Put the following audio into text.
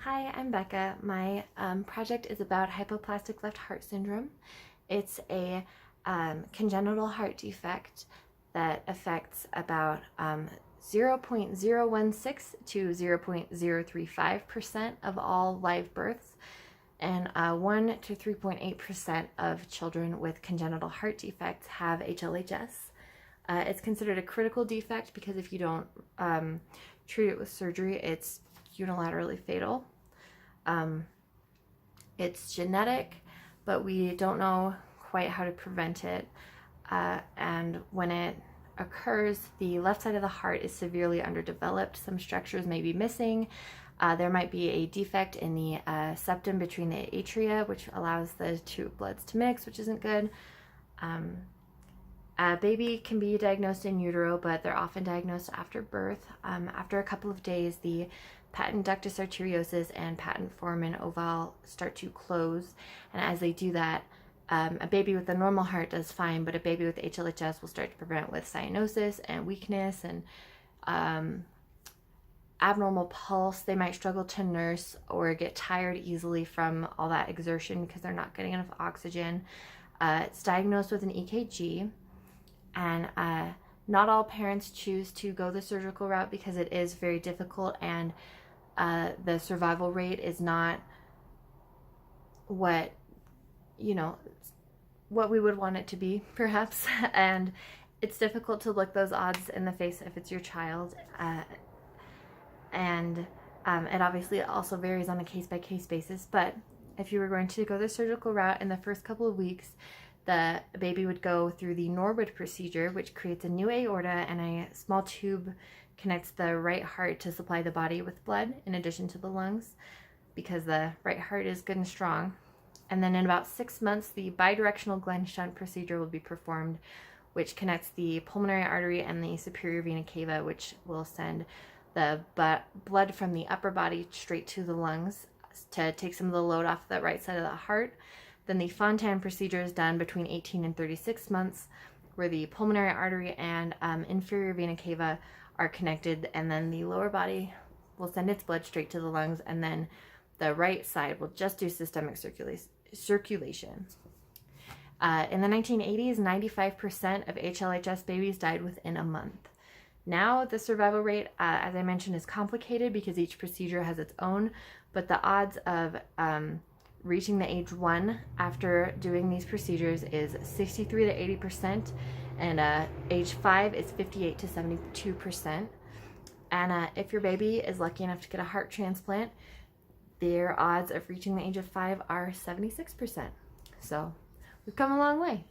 Hi, I'm Becca. My project is about hypoplastic left heart syndrome. It's a congenital heart defect that affects about 0.016 to 0.035% of all live births and 1 to 3.8% of children with congenital heart defects have HLHS. It's considered a critical defect because if you don't treat it with surgery, it's unilaterally fatal. It's genetic, but we don't know quite how to prevent it. And when it occurs, the left side of the heart is severely underdeveloped. Some structures may be missing. There might be a defect in the septum between the atria, which allows the two bloods to mix, which isn't good. A baby can be diagnosed in utero, but they're often diagnosed after birth. After a couple of days, the patent ductus arteriosus and patent foramen ovale start to close, and as they do that, a baby with a normal heart does fine, but a baby with HLHS will start to present with cyanosis and weakness and abnormal pulse. They might struggle to nurse or get tired easily from all that exertion because they're not getting enough oxygen. It's diagnosed with an EKG, and not all parents choose to go the surgical route because it is very difficult, and the survival rate is not what we would want it to be, perhaps. And it's difficult to look those odds in the face if it's your child. And it obviously also varies on a case-by-case basis, but if you were going to go the surgical route in the first couple of weeks, the baby would go through the Norwood procedure, which creates a new aorta, and a small tube connects the right heart to supply the body with blood in addition to the lungs, because the right heart is good and strong. And then in about 6 months, the bidirectional Glenn shunt procedure will be performed, which connects the pulmonary artery and the superior vena cava, which will send the blood from the upper body straight to the lungs to take some of the load off the right side of the heart. Then the Fontan procedure is done between 18 and 36 months, where the pulmonary artery and inferior vena cava are connected, and then the lower body will send its blood straight to the lungs, and then the right side will just do systemic circulation. In the 1980s, 95% of HLHS babies died within a month. Now, the survival rate, as I mentioned, is complicated because each procedure has its own, but the odds of reaching the age 1 after doing these procedures is 63 to 80%, and age 5 is 58 to 72%. And if your baby is lucky enough to get a heart transplant, their odds of reaching the age of 5 are 76%. So we've come a long way.